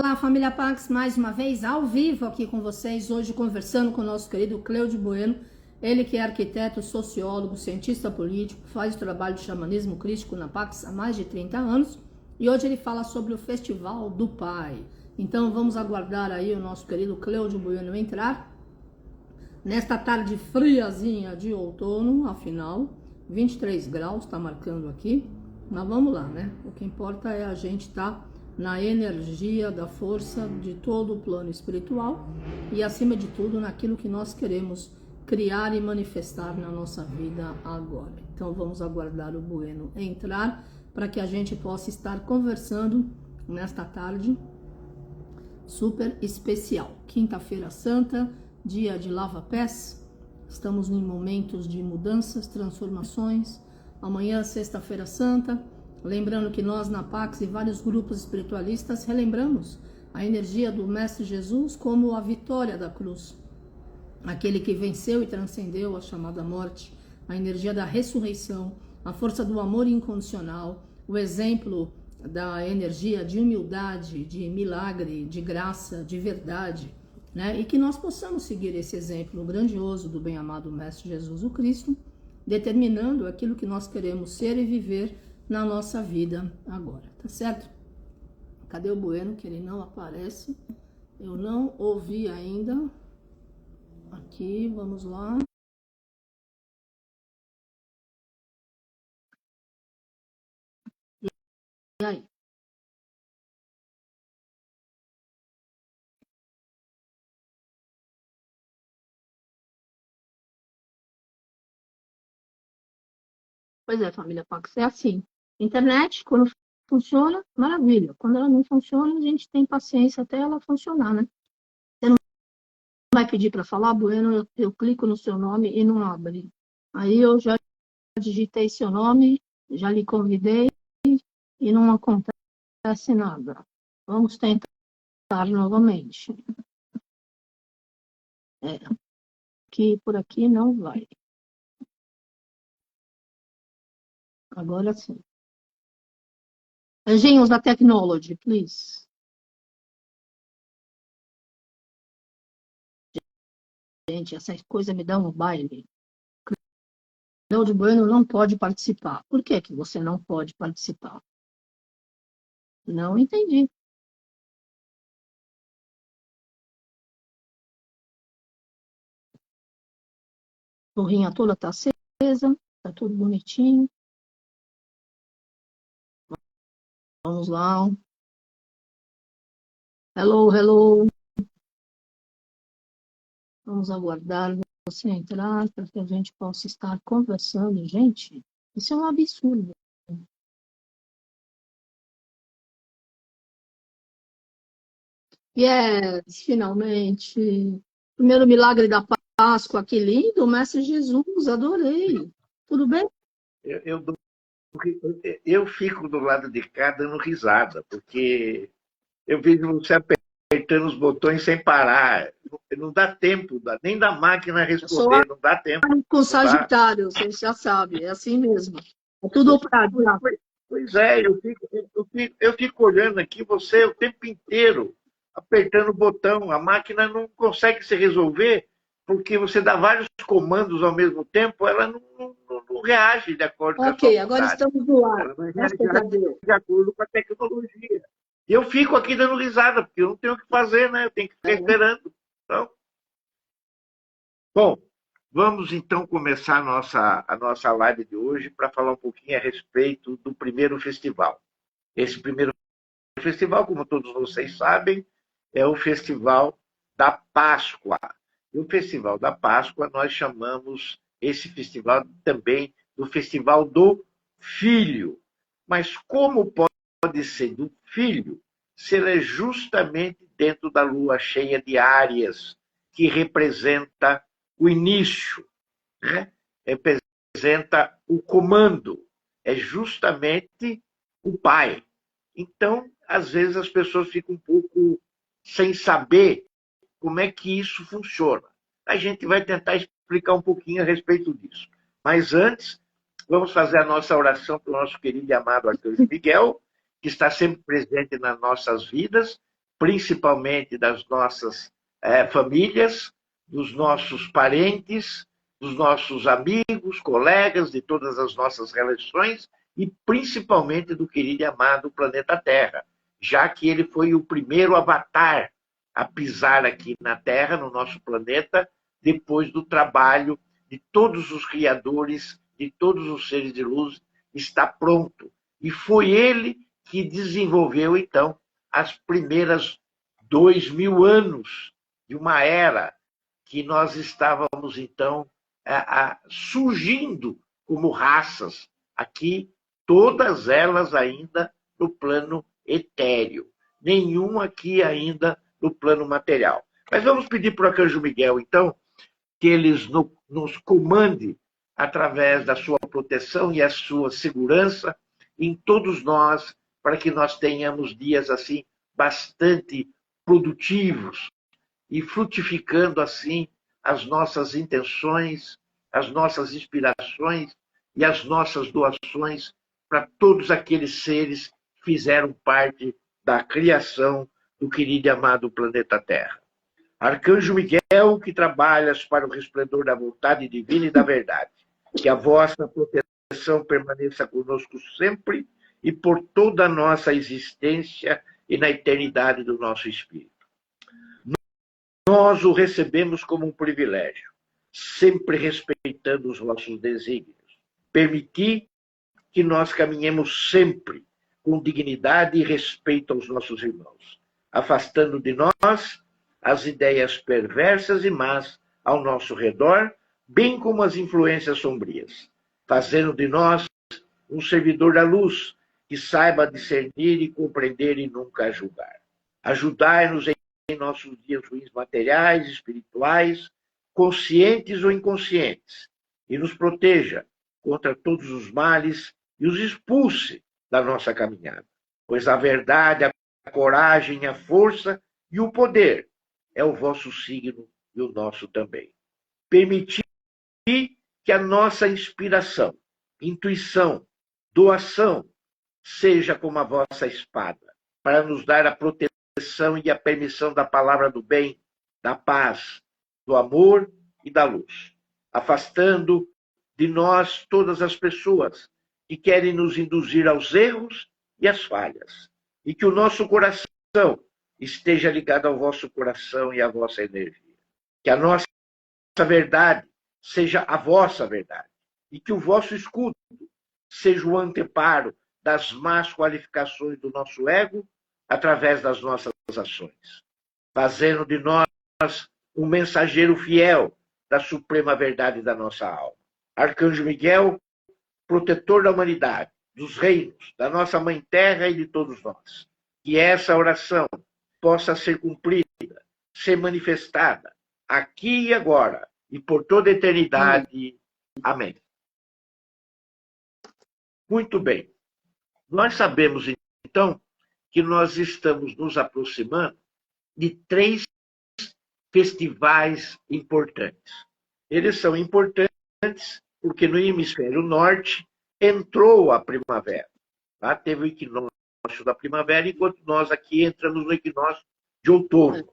Olá, família Pax, mais uma vez ao vivo aqui com vocês, hoje conversando com o nosso querido Cleudio Bueno, ele que é arquiteto, sociólogo, cientista político, faz trabalho de xamanismo crístico na Pax há mais de 30 anos e hoje ele fala sobre o Festival do Pai. Então vamos aguardar aí o nosso querido Cleudio Bueno entrar nesta tarde friazinha de outono, afinal, 23 graus, tá marcando aqui, mas vamos lá, né? O que importa é a gente estar na energia da força de todo o plano espiritual e, acima de tudo, naquilo que nós queremos criar e manifestar na nossa vida agora. Então, vamos aguardar o Bueno entrar para que a gente possa estar conversando nesta tarde super especial. Quinta-feira Santa, dia de lava-pés. Estamos em momentos de mudanças, transformações. Amanhã, sexta-feira Santa. Lembrando que nós na Pax e vários grupos espiritualistas relembramos a energia do Mestre Jesus como a vitória da cruz. Aquele que venceu e transcendeu a chamada morte, a energia da ressurreição, a força do amor incondicional, o exemplo da energia de humildade, de milagre, de graça, de verdade, né? E que nós possamos seguir esse exemplo grandioso do bem-amado Mestre Jesus o Cristo, determinando aquilo que nós queremos ser e viver na nossa vida agora, tá certo? Cadê o Bueno, que ele não aparece? Eu não ouvi ainda. Aqui, vamos lá. E aí? Pois é, família Pax, é assim. Internet, quando funciona, maravilha. Quando ela não funciona, a gente tem paciência até ela funcionar, né? Você não vai pedir para falar, Bueno, eu clico no seu nome e não abre. Aí eu já digitei seu nome, já lhe convidei e não acontece nada. Vamos tentar novamente. Que por aqui não vai. Agora sim. Engenhos da Technology, please. Gente, essa coisa me dá um baile. Cláudio Bueno não pode participar. Por que que você não pode participar? Não entendi. A torrinha toda está acesa, está tudo bonitinho. Vamos lá. Hello, hello. Vamos aguardar você entrar para que a gente possa estar conversando. Gente, isso é um absurdo. Yes, finalmente. Primeiro milagre da Páscoa, que lindo, Mestre Jesus, adorei. Tudo bem? Eu, eu fico do lado de cá dando risada, porque eu vejo você apertando os botões sem parar. Não dá tempo, nem da máquina Eu sou responder, não dá tempo. com Não dá. Sagitário, você já sabe, é assim mesmo. É tudo pra cá. Pois é, eu fico olhando aqui você o tempo inteiro apertando o botão. A máquina não consegue se resolver porque você dá vários comandos ao mesmo tempo, ela não reage de acordo com a sua Ok, agora vontade. estamos no ar. Ela não Graças reage a Deus. de acordo com a tecnologia. E eu fico aqui dando risada, porque eu não tenho o que fazer, né? Eu tenho que ficar esperando. Então, bom, vamos então começar a nossa live de hoje para falar um pouquinho a respeito do primeiro festival. Esse primeiro festival, como todos vocês sabem, é o Festival da Páscoa. E o Festival da Páscoa, nós chamamos esse festival também do Festival do Filho. Mas como pode ser do Filho se ele é justamente dentro da lua cheia de Áries, que representa o início, né? Representa o comando, é justamente o pai. Então, às vezes as pessoas ficam um pouco sem saber como é que isso funciona. A gente vai tentar explicar um pouquinho a respeito disso. Mas antes, vamos fazer a nossa oração para o nosso querido e amado Arcanjo Miguel, que está sempre presente nas nossas vidas, principalmente das nossas famílias, dos nossos parentes, dos nossos amigos, colegas, de todas as nossas relações e principalmente do querido e amado planeta Terra, já que ele foi o primeiro avatar a pisar aqui na Terra, no nosso planeta, depois do trabalho de todos os criadores, de todos os seres de luz, está pronto. E foi ele que desenvolveu, então, as primeiras 2000 anos de uma era que nós estávamos, então, surgindo como raças aqui, todas elas ainda no plano etéreo, nenhum aqui ainda no plano material. Mas vamos pedir para o Arcanjo Miguel, então, que ele nos comande através da sua proteção e a sua segurança em todos nós, para que nós tenhamos dias assim bastante produtivos e frutificando assim as nossas intenções, as nossas inspirações e as nossas doações para todos aqueles seres que fizeram parte da criação do querido e amado planeta Terra. Arcanjo Miguel, que trabalhas para o resplendor da vontade divina e da verdade, que a vossa proteção permaneça conosco sempre e por toda a nossa existência e na eternidade do nosso espírito. Nós o recebemos como um privilégio, sempre respeitando os vossos desígnios. Permitir que nós caminhemos sempre com dignidade e respeito aos nossos irmãos, afastando de nós as ideias perversas e más ao nosso redor, bem como as influências sombrias, fazendo de nós um servidor da luz que saiba discernir e compreender e nunca julgar. Ajudai-nos em nossos dias ruins materiais, espirituais, conscientes ou inconscientes, e nos proteja contra todos os males e os expulse da nossa caminhada. Pois a verdade, a coragem, a força e o poder é o vosso signo e o nosso também. Permitir que a nossa inspiração, intuição, doação seja como a vossa espada, para nos dar a proteção e a permissão da palavra do bem, da paz, do amor e da luz, afastando de nós todas as pessoas que querem nos induzir aos erros e às falhas, e que o nosso coração esteja ligado ao vosso coração e à vossa energia. Que a nossa verdade seja a vossa verdade, e que o vosso escudo seja o anteparo das más qualificações do nosso ego através das nossas ações, fazendo de nós um mensageiro fiel da suprema verdade da nossa alma. Arcanjo Miguel, protetor da humanidade, dos reinos, da nossa Mãe Terra e de todos nós. Que essa oração possa ser cumprida, ser manifestada, aqui e agora, e por toda a eternidade. Amém. Muito bem. Nós sabemos, então, que nós estamos nos aproximando de 3 festivais importantes. Eles são importantes porque no hemisfério norte entrou a primavera. Lá teve o equinócio da primavera, enquanto nós aqui entramos no equinócio de outono.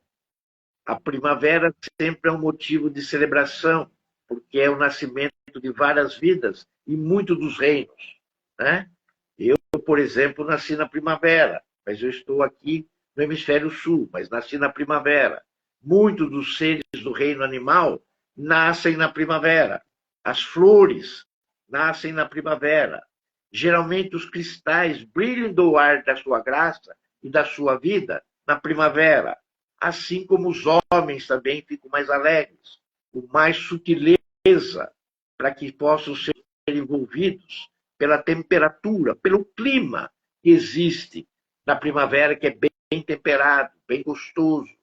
A primavera sempre é um motivo de celebração, porque é o nascimento de várias vidas e muitos dos reinos, né? Eu, por exemplo, nasci na primavera, mas eu estou aqui no hemisfério sul, mas nasci na primavera. Muitos dos seres do reino animal nascem na primavera. As flores nascem na primavera. Geralmente os cristais brilham do ar da sua graça e da sua vida na primavera. Assim como os homens também ficam mais alegres, com mais sutileza, para que possam ser envolvidos pela temperatura, pelo clima que existe na primavera, que é bem temperado, bem gostoso,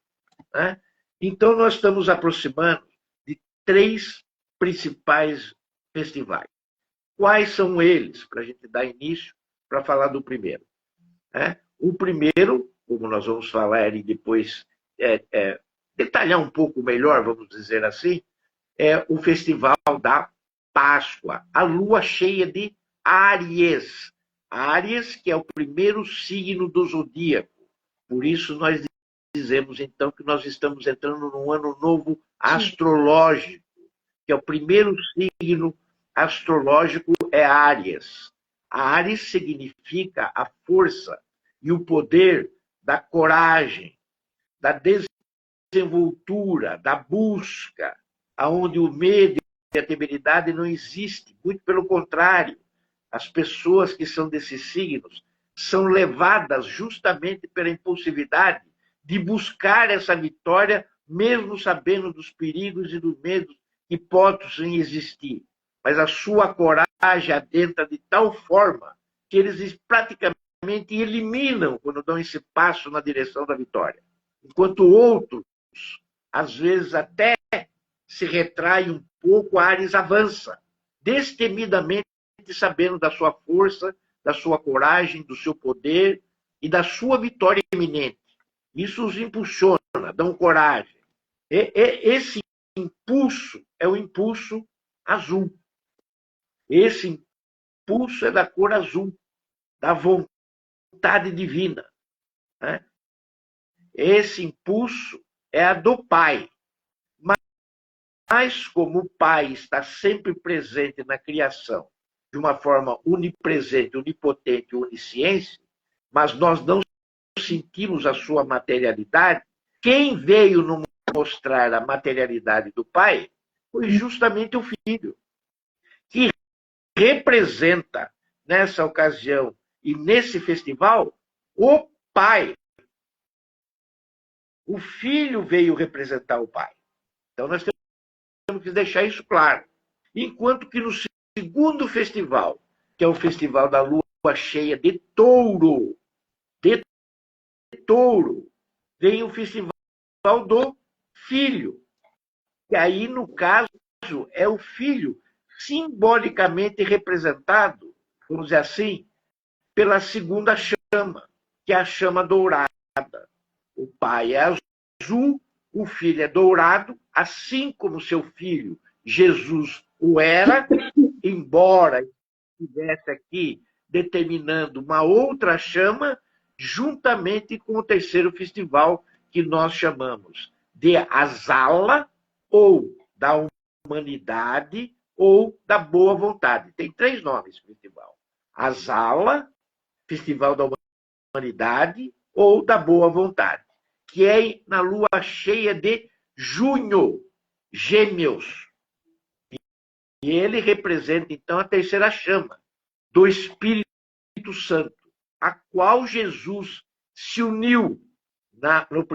né? Então, nós estamos aproximando de 3 principais festivais. Quais são eles? Para a gente dar início, para falar do primeiro. O primeiro, como nós vamos falar e depois detalhar um pouco melhor, vamos dizer assim, é o Festival da Páscoa, a lua cheia de Áries. Áries, que é o primeiro signo do zodíaco. Por isso nós dizemos, então, que nós estamos entrando num ano novo astrológico, que é o primeiro signo astrológico, é Áries. A Áries significa a força e o poder da coragem, da desenvoltura, da busca, aonde o medo e a temeridade não existem. Muito pelo contrário, as pessoas que são desses signos são levadas justamente pela impulsividade de buscar essa vitória, mesmo sabendo dos perigos e dos medos que possam existir. Mas a sua coragem adentra de tal forma que eles praticamente eliminam quando dão esse passo na direção da vitória. Enquanto outros, às vezes, até se retraem um pouco, a Áries avança, destemidamente, sabendo da sua força, da sua coragem, do seu poder e da sua vitória iminente. Isso os impulsiona, dão coragem. Esse impulso é o impulso azul. Esse impulso é da cor azul, da vontade divina. Né? Esse impulso é a do Pai. Mas como o Pai está sempre presente na criação, de uma forma onipresente, onipotente, onisciente, mas nós não sentimos a sua materialidade, quem veio nos mostrar a materialidade do Pai foi justamente o Filho, que representa, nessa ocasião e nesse festival, o Pai. O Filho veio representar o Pai. Então, nós temos que deixar isso claro. Enquanto que no segundo festival, que é o festival da lua cheia de touro, vem o festival do Filho. E aí, no caso, é o Filho simbolicamente representado, vamos dizer assim, pela segunda chama, que é a chama dourada. O Pai é azul, o Filho é dourado, assim como seu Filho, Jesus, o era, embora estivesse aqui determinando uma outra chama, juntamente com o terceiro festival, que nós chamamos de Azala, ou da humanidade, ou da boa vontade. Tem 3 nomes esse festival. Azala, Festival da Humanidade, ou da boa vontade, que é na lua cheia de junho, Gêmeos. E ele representa, então, a terceira chama do Espírito Santo, a qual Jesus se uniu no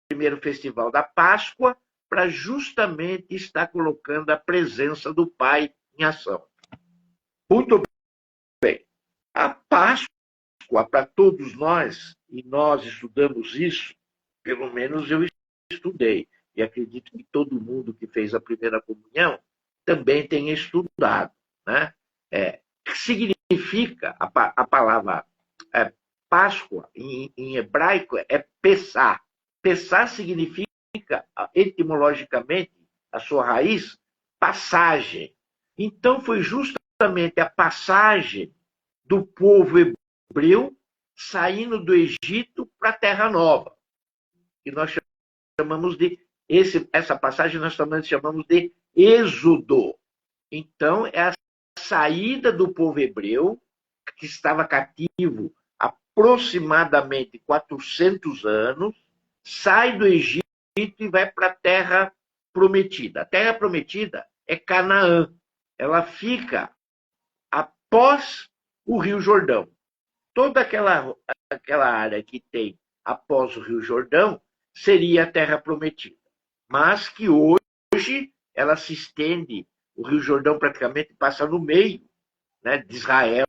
primeiro festival da Páscoa para justamente estar colocando a presença do Pai em ação. Muito bem. A Páscoa, para todos nós, e nós estudamos isso, pelo menos eu estudei, e acredito que todo mundo que fez a primeira comunhão também tenha estudado. Né? Que significa a palavra Páscoa, em hebraico, é Pessá. Pessá significa, etimologicamente, a sua raiz, passagem. Então, foi justamente a passagem do povo hebreu saindo do Egito para a Terra Nova, que nós chamamos de, essa passagem nós também chamamos de Êxodo. Então, é a saída do povo hebreu, que estava cativo aproximadamente 400 anos, sai do Egito e vai para a Terra Prometida. A Terra Prometida é Canaã. Ela fica após o Rio Jordão. Toda aquela área que tem após o Rio Jordão seria a Terra Prometida. Mas que hoje ela se estende, o Rio Jordão praticamente passa no meio, né, de Israel,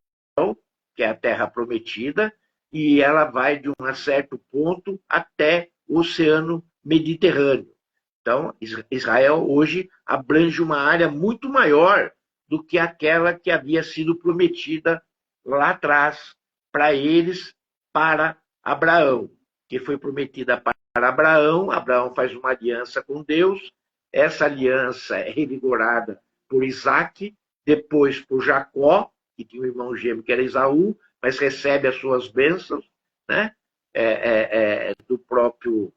que é a Terra Prometida, e ela vai de um certo ponto até o Oceano Mediterrâneo. Então, Israel hoje abrange uma área muito maior do que aquela que havia sido prometida lá atrás para eles, para Abraão, que foi prometida para Abraão. Abraão faz uma aliança com Deus, essa aliança é revigorada por Isaac, depois por Jacó, que tinha um irmão gêmeo que era Esaú, mas recebe as suas bênçãos, né? Do próprio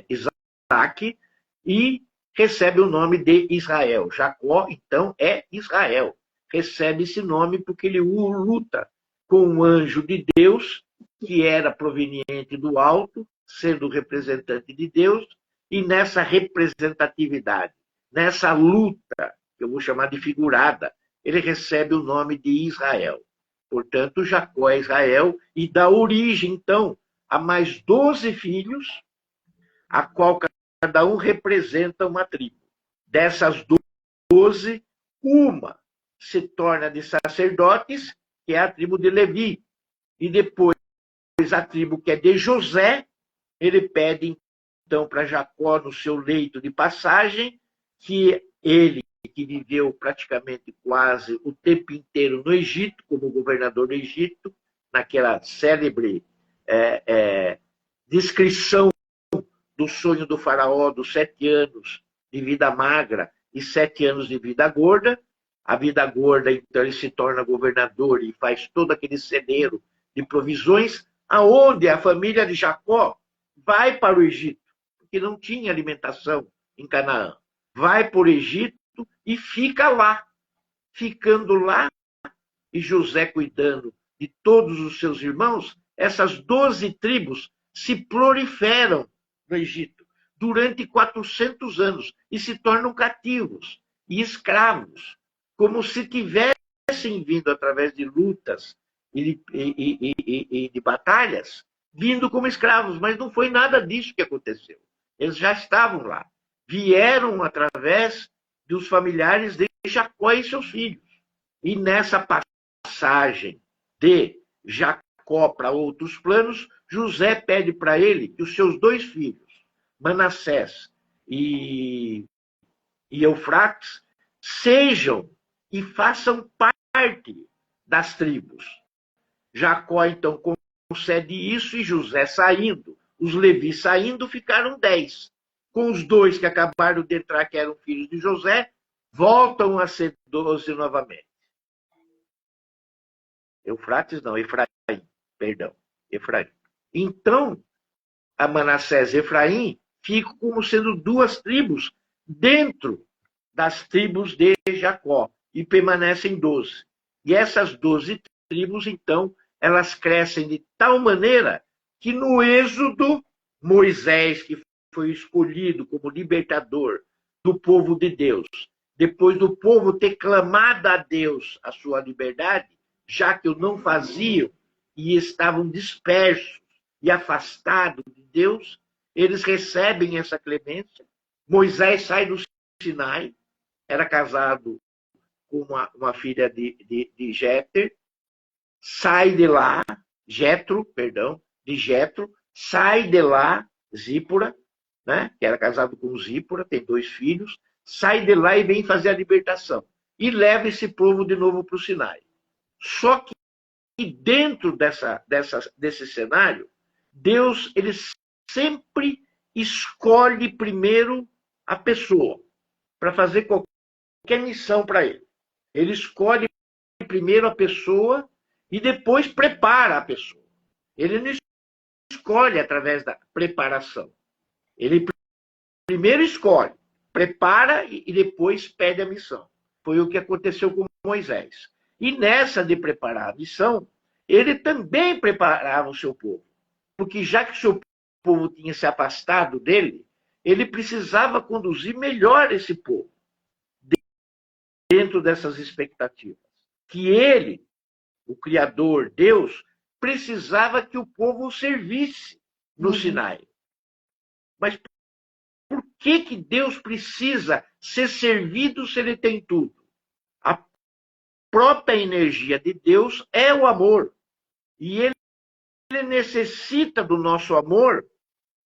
Isaac, e recebe o nome de Israel. Jacó, então, é Israel. Recebe esse nome porque ele luta com um anjo de Deus, que era proveniente do alto, sendo representante de Deus, e nessa representatividade, nessa luta, que eu vou chamar de figurada, ele recebe o nome de Israel. Portanto, Jacó é Israel, e dá origem, então, a mais 12 filhos, a qual cada um representa uma tribo. Dessas 12, uma se torna de sacerdotes, que é a tribo de Levi. E depois a tribo que é de José, ele pede então para Jacó, no seu leito de passagem, que ele, que viveu praticamente quase o tempo inteiro no Egito, como governador do Egito, naquela célebre descrição do sonho do faraó, dos 7 anos de vida magra e 7 anos de vida gorda. A vida gorda, então, ele se torna governador e faz todo aquele celeiro de provisões, aonde a família de Jacó vai para o Egito, porque não tinha alimentação em Canaã. Vai para o Egito e fica lá. Ficando lá, e José cuidando de todos os seus irmãos, essas 12 tribos se proliferam no Egito durante 400 anos e se tornam cativos e escravos, como se tivessem vindo através de lutas e de batalhas, vindo como escravos, mas não foi nada disso que aconteceu. Eles já estavam lá. Vieram através dos familiares de Jacó e seus filhos. E nessa passagem de Jacó para outros planos, José pede para ele que os seus 2 filhos, Manassés e Eufrates, sejam e façam parte das tribos. Jacó, então, concede isso, e José saindo, os Levis saindo, ficaram 10. Com os 2 que acabaram de entrar, que eram filhos de José, voltam a ser 12 novamente. Eufrates não, Efraim, perdão, Efraim. Então, a Manassés e Efraim ficam como sendo 2 tribos dentro das tribos de Jacó, e permanecem 12. E essas 12 tribos, então, elas crescem de tal maneira que no Êxodo, Moisés, que foi escolhido como libertador do povo de Deus, depois do povo ter clamado a Deus a sua liberdade, já que o não faziam e estavam dispersos e afastados de Deus, eles recebem essa clemência. Moisés sai do Sinai, era casado com uma filha de Jéter, sai de lá, de Jetro, sai de lá, Zípora, né, que era casado com Zípora, tem 2 filhos, sai de lá e vem fazer a libertação. E leva esse povo de novo para o Sinai. Só que dentro desse cenário, Deus ele sempre escolhe primeiro a pessoa para fazer qualquer missão para ele. Ele escolhe primeiro a pessoa e depois prepara a pessoa. Ele não escolhe através da preparação. Ele primeiro escolhe, prepara e depois pede a missão. Foi o que aconteceu com Moisés. E nessa de preparar a missão, ele também preparava o seu povo. Porque já que o seu povo tinha se afastado dele, ele precisava conduzir melhor esse povo dentro dessas expectativas. Que ele, o Criador, Deus, precisava que o povo o servisse no Sinai. Mas por que Deus precisa ser servido se ele tem tudo? A própria energia de Deus é o amor. E ele necessita do nosso amor,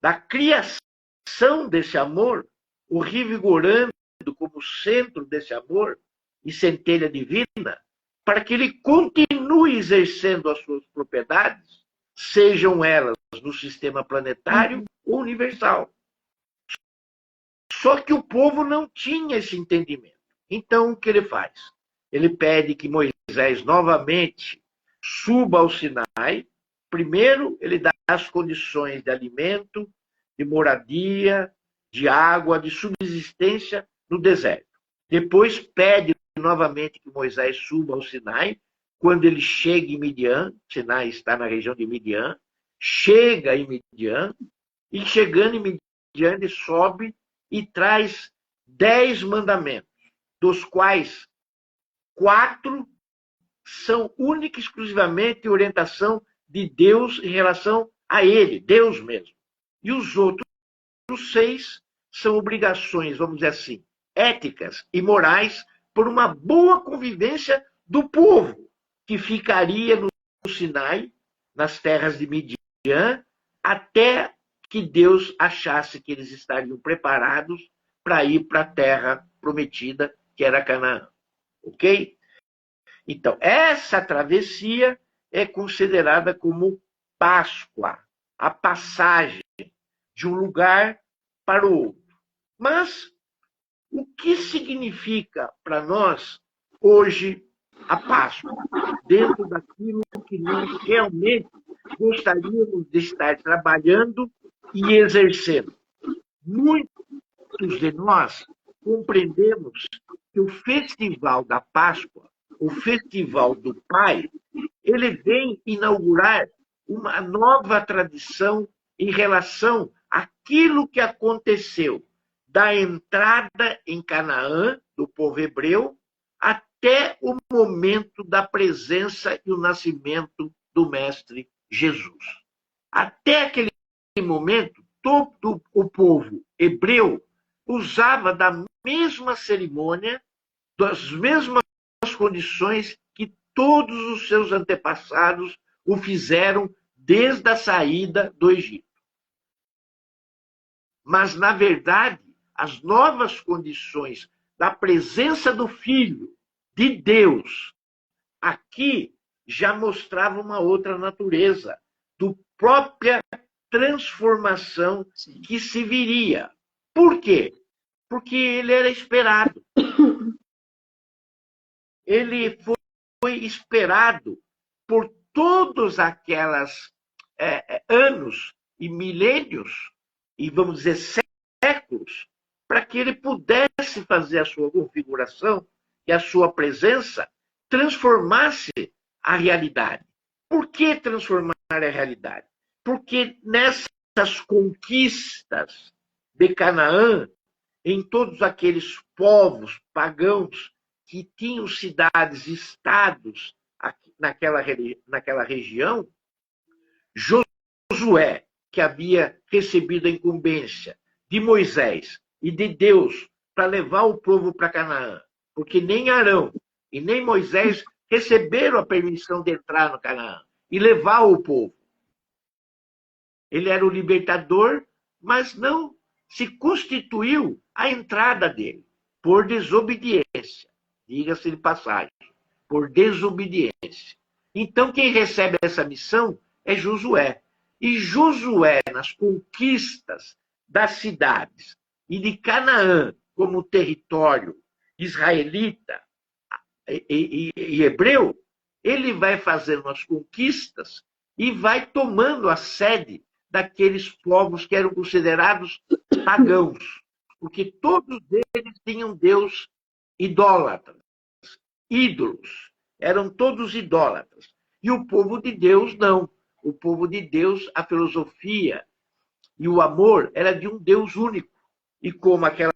da criação desse amor, o revigorando como centro desse amor e centelha divina, para que ele continue exercendo as suas propriedades, sejam elas no sistema planetário ou universal. Só que o povo não tinha esse entendimento. Então, o que ele faz? Ele pede que Moisés novamente suba ao Sinai. Primeiro, ele dá as condições de alimento, de moradia, de água, de subsistência no deserto. Depois pede novamente que Moisés suba ao Sinai. Quando ele chega em Midian, Sinai está na região de Midian, chega em Midian, e chegando em Midian, ele sobe e traz 10 mandamentos, dos quais 4 são única e exclusivamente orientação de Deus em relação a ele, Deus mesmo. E os outros 6 são obrigações, vamos dizer assim, éticas e morais por uma boa convivência do povo, que ficaria no Sinai, nas terras de Midian, até que Deus achasse que eles estariam preparados para ir para a terra prometida, que era Canaã. Ok? Então, essa travessia é considerada como Páscoa, a passagem de um lugar para o outro. Mas o que significa para nós hoje a Páscoa, dentro daquilo que nós realmente gostaríamos de estar trabalhando e exercendo? Muitos de nós compreendemos que o Festival da Páscoa, o Festival do Pai, ele vem inaugurar uma nova tradição em relação àquilo que aconteceu da entrada em Canaã do povo hebreu até o momento da presença e o nascimento do Mestre Jesus. Até aquele momento, todo o povo hebreu usava da mesma cerimônia, das mesmas condições que todos os seus antepassados o fizeram desde a saída do Egito. Mas, na verdade, as novas condições da presença do Filho de Deus aqui já mostravam uma outra natureza, do própria transformação que se viria. Por quê? Porque ele era esperado. Ele foi esperado por todos aqueles anos e milênios, e vamos dizer séculos, para que ele pudesse fazer a sua configuração e a sua presença transformasse a realidade. Por que transformar a realidade? Porque nessas conquistas de Canaã, em todos aqueles povos pagãos que tinham cidades, estados naquela região, Josué, que havia recebido a incumbência de Moisés e de Deus para levar o povo para Canaã, porque nem Arão e nem Moisés receberam a permissão de entrar no Canaã e levar o povo. Ele era o libertador, mas não se constituiu a entrada dele, por desobediência. Diga-se de passagem, por desobediência. Então, quem recebe essa missão é Josué. E Josué, nas conquistas das cidades e de Canaã como território israelita e hebreu, ele vai fazendo as conquistas e vai tomando a sede daqueles povos que eram considerados pagãos, porque todos eles tinham Deus idólatras, ídolos, eram todos idólatras. E o povo de Deus não. O povo de Deus, a filosofia e o amor era de um Deus único. E como aquela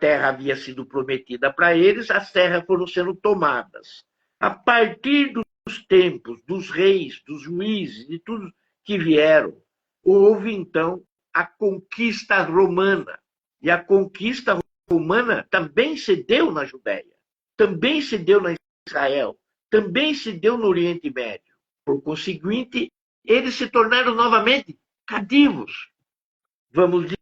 terra havia sido prometida para eles, as terras foram sendo tomadas. A partir dos tempos, dos reis, dos juízes, de tudo que vieram, houve então a conquista romana. E a conquista romana também se deu na Judéia, também se deu na Israel, também se deu no Oriente Médio. Por conseguinte, eles se tornaram novamente cativos, vamos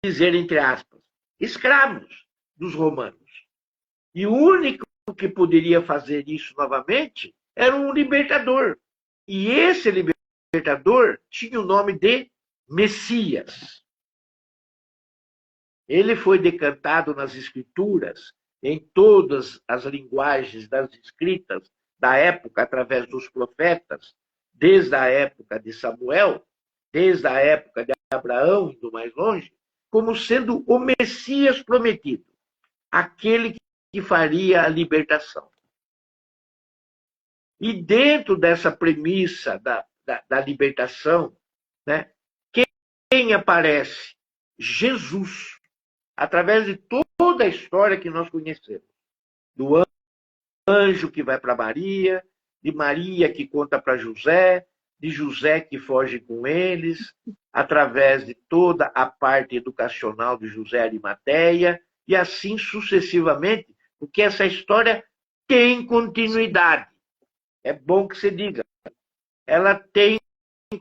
dizer entre aspas, escravos dos romanos. E o único que poderia fazer isso novamente era um libertador. E esse libertador tinha o nome de Messias. Ele foi decantado nas escrituras, em todas as linguagens das escritas da época, através dos profetas, desde a época de Samuel, desde a época de Abraão, indo mais longe, como sendo o Messias prometido, aquele que faria a libertação. E dentro dessa premissa da libertação, né, quem aparece? Jesus, através de toda a história que nós conhecemos. Do anjo que vai para Maria, de Maria que conta para José, de José que foge com eles, através de toda a parte educacional de José Arimateia, e assim sucessivamente, porque essa história tem continuidade. É bom que se diga, ela tem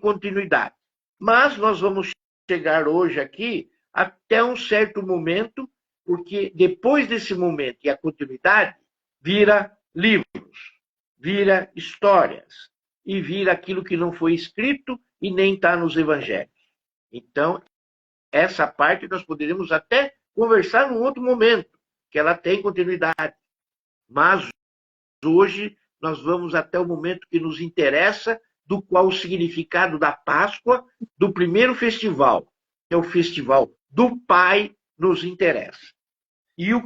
continuidade. Mas nós vamos chegar hoje aqui até um certo momento, porque depois desse momento e a continuidade, vira livros, vira histórias, e vira aquilo que não foi escrito e nem está nos evangelhos. Então, essa parte nós poderíamos até conversar num outro momento, que ela tem continuidade. Mas hoje nós vamos até o momento que nos interessa, do qual o significado da Páscoa, do primeiro festival, que é o festival do Pai, nos interessa. E o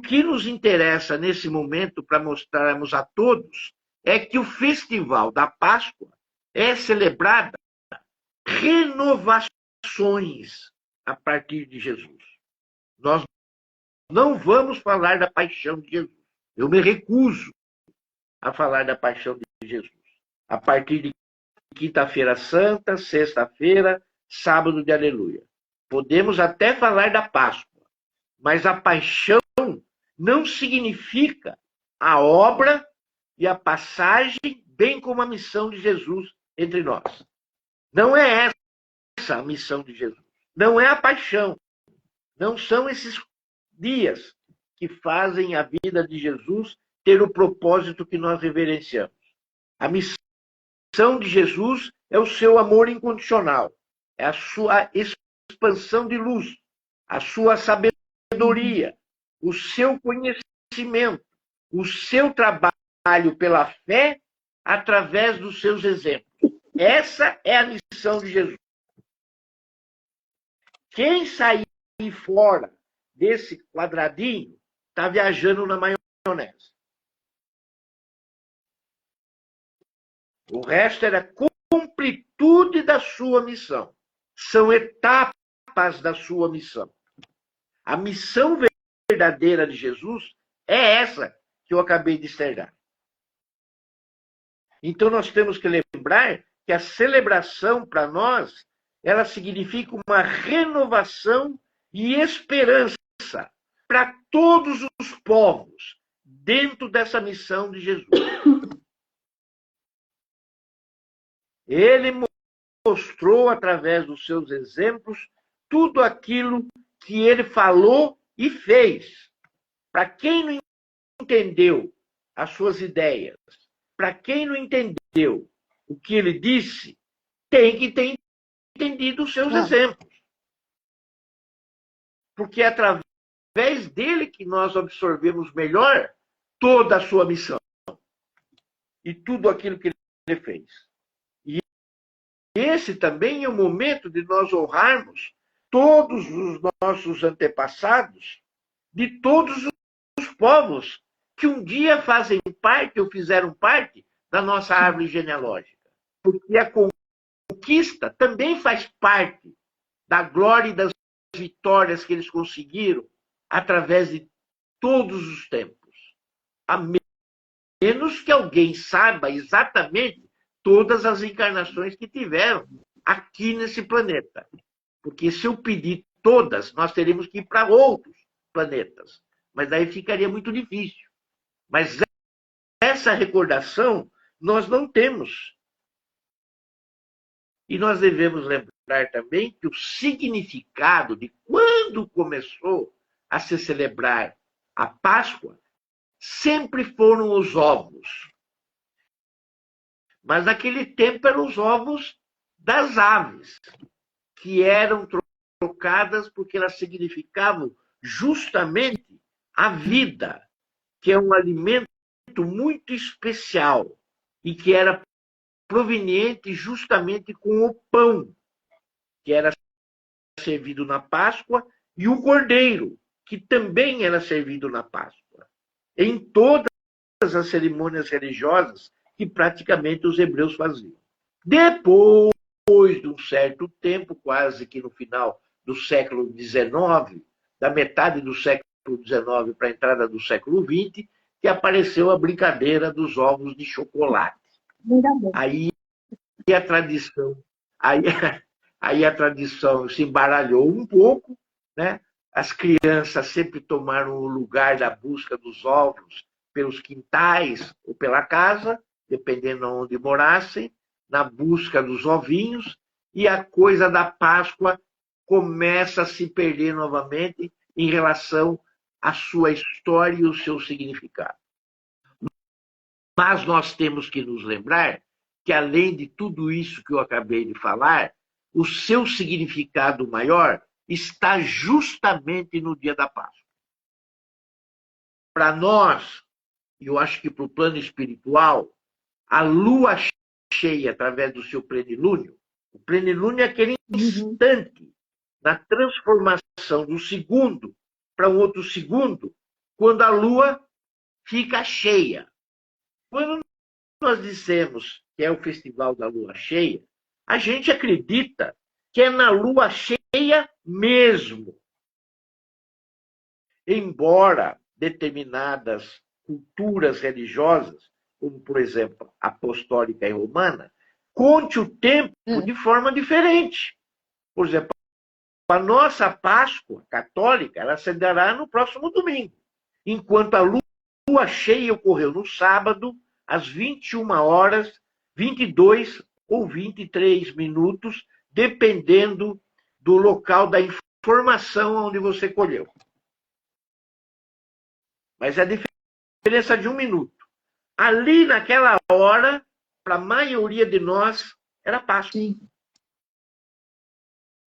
que nos interessa nesse momento, para mostrarmos a todos, é que o festival da Páscoa é celebrada renovações a partir de Jesus. Nós não vamos falar da paixão de Jesus. Eu me recuso a falar da paixão de Jesus. A partir de quinta-feira santa, sexta-feira, sábado de aleluia. Podemos até falar da Páscoa, mas a paixão não significa a obra e a passagem, bem como a missão de Jesus entre nós. Não é essa a missão de Jesus. Não é a paixão. Não são esses dias que fazem a vida de Jesus ter o propósito que nós reverenciamos. A missão de Jesus é o seu amor incondicional, é a sua expansão de luz, a sua sabedoria, o seu conhecimento, o seu trabalho pela fé através dos seus exemplos. Essa é a missão de Jesus. Quem sair fora desse quadradinho está viajando na maionese. O resto era completude da sua missão. São etapas da sua missão. A missão verdadeira de Jesus é essa que eu acabei de externar. Então nós temos que lembrar que a celebração para nós, ela significa uma renovação e esperança para todos os povos dentro dessa missão de Jesus. Ele mostrou, através dos seus exemplos, tudo aquilo que ele falou e fez. Para quem não entendeu as suas ideias, para quem não entendeu o que ele disse, tem que ter entendido os seus exemplos. Porque é através dele que nós absorvemos melhor toda a sua missão e tudo aquilo que ele fez. Esse também é o momento de nós honrarmos todos os nossos antepassados, de todos os povos que um dia fazem parte ou fizeram parte da nossa árvore genealógica. Porque a conquista também faz parte da glória e das vitórias que eles conseguiram através de todos os tempos. A menos que alguém saiba exatamente todas as encarnações que tiveram aqui nesse planeta. Porque se eu pedir todas, nós teríamos que ir para outros planetas. Mas daí ficaria muito difícil. Mas essa recordação nós não temos. E nós devemos lembrar também que o significado de quando começou a se celebrar a Páscoa sempre foram os ovos. Mas naquele tempo eram os ovos das aves, que eram trocadas porque elas significavam justamente a vida, que é um alimento muito especial e que era proveniente justamente com o pão, que era servido na Páscoa, e o cordeiro, que também era servido na Páscoa. Em todas as cerimônias religiosas que praticamente os hebreus faziam. Depois de um certo tempo, quase que no final do século XIX, da metade do século XIX para a entrada do século XX, que apareceu a brincadeira dos ovos de chocolate. Aí a tradição, aí, aí a tradição se embaralhou um pouco, né? As crianças sempre tomaram o lugar da busca dos ovos pelos quintais ou pela casa, dependendo de onde morassem, na busca dos ovinhos, e a coisa da Páscoa começa a se perder novamente em relação à sua história e o seu significado. Mas nós temos que nos lembrar que, além de tudo isso que eu acabei de falar, o seu significado maior está justamente no dia da Páscoa. Para nós, e eu acho que para o plano espiritual, a lua cheia, através do seu plenilúnio, o plenilúnio é aquele instante na transformação do segundo para um outro segundo, quando a lua fica cheia. Quando nós dissemos que é o Festival da Lua Cheia, a gente acredita que é na lua cheia mesmo. Embora determinadas culturas religiosas, como, por exemplo, apostólica e romana, conte o tempo de forma diferente. Por exemplo, a nossa Páscoa católica, ela se dará no próximo domingo, enquanto a lua cheia ocorreu no sábado, às 21 horas, 22 ou 23 minutos, dependendo do local da informação onde você colheu. Mas a diferença de 1 minuto. Ali, naquela hora, para a maioria de nós, era Páscoa. Sim.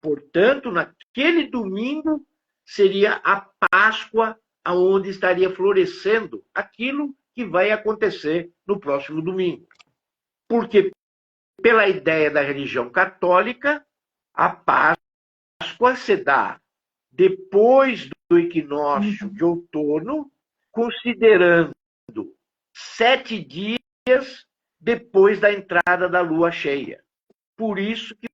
Portanto, naquele domingo, seria a Páscoa onde estaria florescendo aquilo que vai acontecer no próximo domingo. Porque, pela ideia da religião católica, a Páscoa se dá depois do equinócio de outono, considerando 7 dias depois da entrada da lua cheia. Por isso que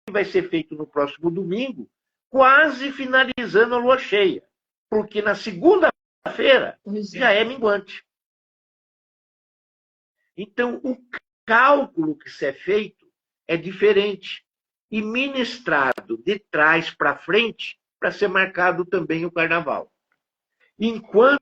vai ser feito no próximo domingo, quase finalizando a lua cheia. Porque na segunda-feira já é minguante. Então, o cálculo que se é feito é diferente e ministrado de trás para frente para ser marcado também o carnaval. Enquanto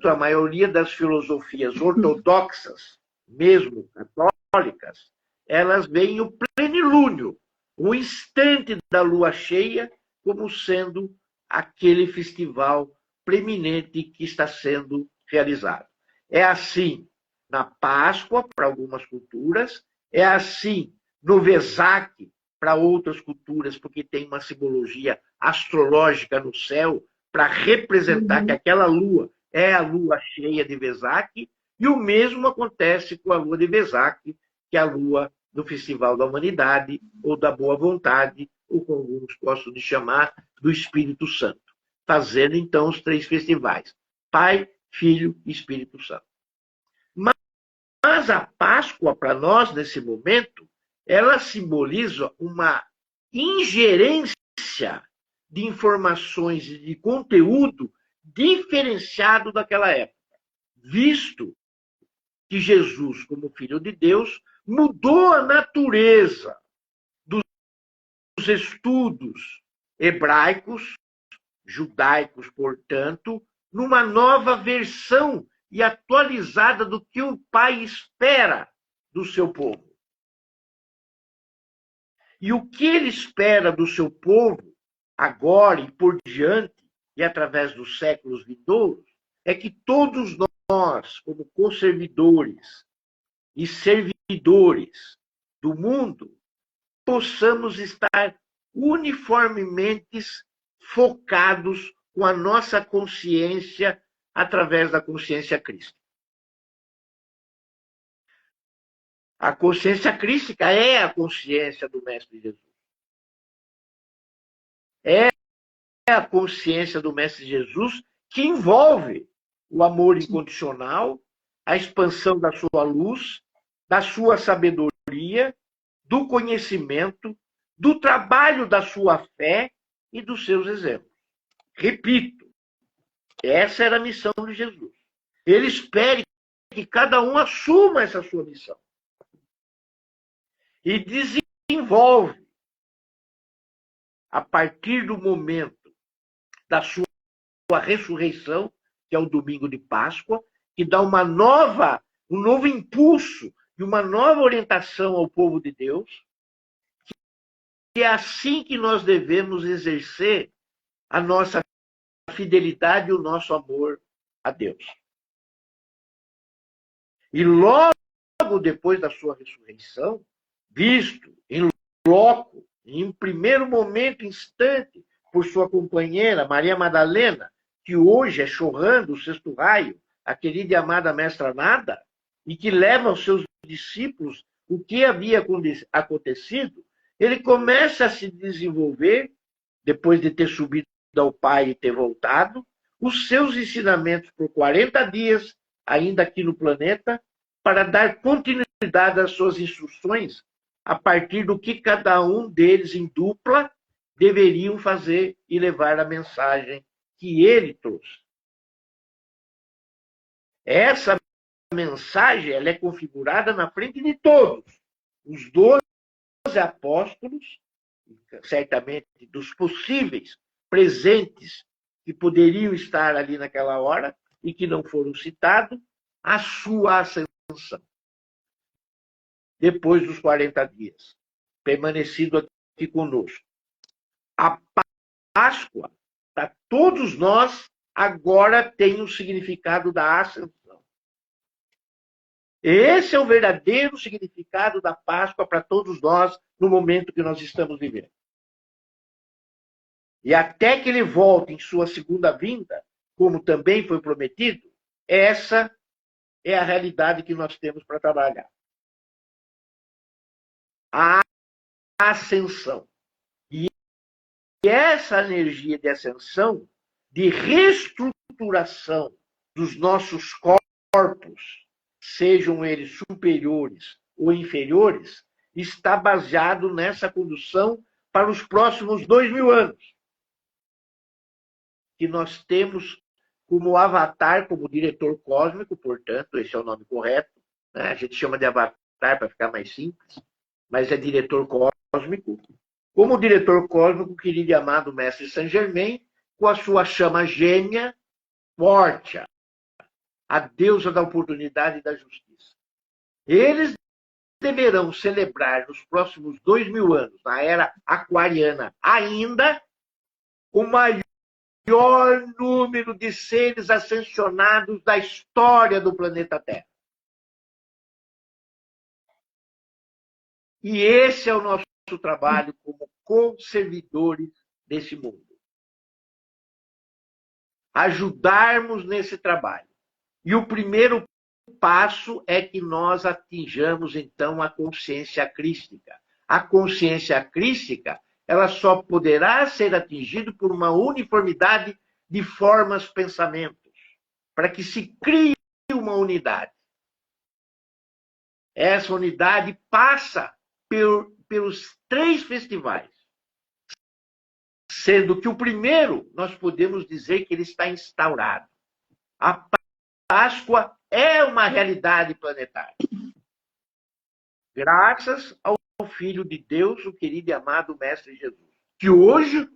a maioria das filosofias ortodoxas, mesmo católicas, elas veem o plenilúnio, o instante da lua cheia, como sendo aquele festival preeminente que está sendo realizado. É assim na Páscoa, para algumas culturas, é assim no Vesak, para outras culturas, porque tem uma simbologia astrológica no céu para representar que aquela lua é a lua cheia de Vesak, e o mesmo acontece com a lua de Vesak, que é a lua do Festival da Humanidade, ou da Boa Vontade, ou como alguns gostam de chamar, do Espírito Santo. Fazendo, então, os 3 festivais: Pai, Filho e Espírito Santo. Mas a Páscoa, para nós, nesse momento, ela simboliza uma ingerência de informações e de conteúdo diferenciado daquela época, visto que Jesus, como Filho de Deus, mudou a natureza dos estudos hebraicos, judaicos, portanto, numa nova versão e atualizada do que o Pai espera do seu povo. E o que ele espera do seu povo, agora e por diante, e através dos séculos vindouros, é que todos nós, como conservidores e servidores do mundo, possamos estar uniformemente focados com a nossa consciência através da consciência crística. A consciência crística é a consciência do Mestre Jesus. É a consciência do Mestre Jesus que envolve o amor incondicional, a expansão da sua luz, da sua sabedoria, do conhecimento, do trabalho da sua fé e dos seus exemplos. Repito, essa era a missão de Jesus. Ele espera que cada um assuma essa sua missão e desenvolve, a partir do momento da sua ressurreição, que é o domingo de Páscoa, que dá um novo impulso e uma nova orientação ao povo de Deus, que é assim que nós devemos exercer a nossa fidelidade e o nosso amor a Deus. E logo depois da sua ressurreição, visto em loco, em primeiro momento, instante, por sua companheira, Maria Madalena, que hoje é chorrando o sexto raio, a querida e amada Mestra Nada, e que leva aos seus discípulos o que havia acontecido, ele começa a se desenvolver, depois de ter subido ao Pai e ter voltado, os seus ensinamentos por 40 dias, ainda aqui no planeta, para dar continuidade às suas instruções, a partir do que cada um deles, em dupla, deveriam fazer e levar a mensagem que ele trouxe. Essa mensagem ela é configurada na frente de todos. Os 12 apóstolos, certamente dos possíveis presentes que poderiam estar ali naquela hora e que não foram citados, a sua ascensão. Depois dos 40 dias, permanecido aqui conosco. A Páscoa, para todos nós, agora tem o significado da ascensão. Esse é o verdadeiro significado da Páscoa para todos nós no momento que nós estamos vivendo. E até que ele volte em sua segunda vinda, como também foi prometido, essa é a realidade que nós temos para trabalhar. A ascensão. E essa energia de ascensão, de reestruturação dos nossos corpos, sejam eles superiores ou inferiores, está baseado nessa condução para os próximos 2000 anos. Que nós temos como avatar, como diretor cósmico, portanto, esse é o nome correto, né? A gente chama de avatar para ficar mais simples, mas é diretor cósmico. Como diretor cósmico, querido e amado Mestre Saint Germain, com a sua chama gêmea, Portia, a deusa da oportunidade e da justiça. Eles deverão celebrar nos próximos 2000 anos, na era aquariana, ainda o maior número de seres ascensionados da história do planeta Terra. E esse é o nosso trabalho como conservidores desse mundo. Ajudarmos nesse trabalho. E o primeiro passo é que nós atinjamos, então, a consciência crística. A consciência crística, ela só poderá ser atingida por uma uniformidade de formas, pensamentos, para que se crie uma unidade. Essa unidade passa pelos 3 festivais, sendo que o primeiro, nós podemos dizer que ele está instaurado. A Páscoa é uma realidade planetária. Graças ao Filho de Deus, o querido e amado Mestre Jesus, que hoje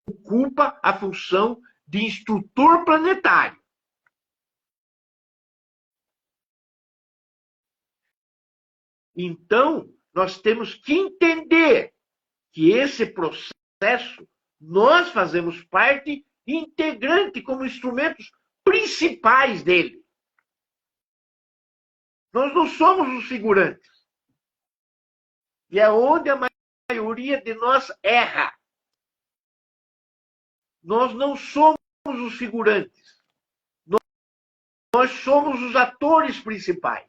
ocupa a função de instrutor planetário. Então, nós temos que entender que esse processo, nós fazemos parte integrante como instrumentos principais dele. Nós não somos os figurantes. E é onde a maioria de nós erra. Nós não somos os figurantes. Nós somos os atores principais.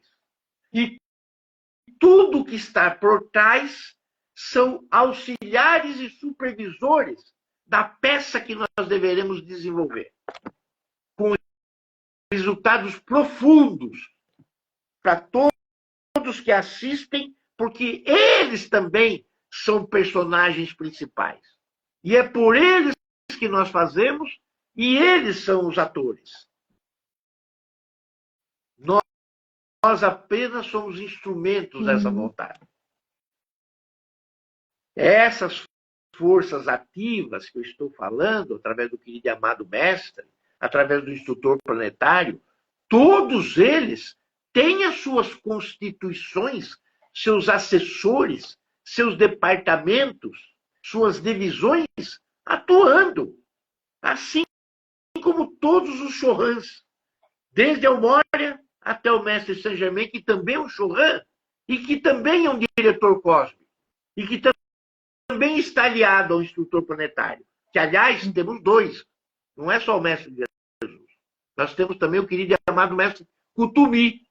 E tudo que está por trás são auxiliares e supervisores da peça que nós deveremos desenvolver, com resultados profundos para todos que assistem, porque eles também são personagens principais. E é por eles que nós fazemos, e eles são os atores. Nós apenas somos instrumentos dessa vontade. Essas forças ativas que eu estou falando, através do querido e amado mestre, através do instrutor planetário, todos eles têm as suas constituições, seus assessores, seus departamentos, suas divisões atuando, assim como todos os Chorãs, desde a Moria até o mestre Saint-Germain, que também é um Chorã e que também é um diretor cósmico e que também está aliado ao instrutor planetário, que, aliás, temos dois. Não é só o mestre Jesus. Nós temos também o querido e amado mestre Kuthumi,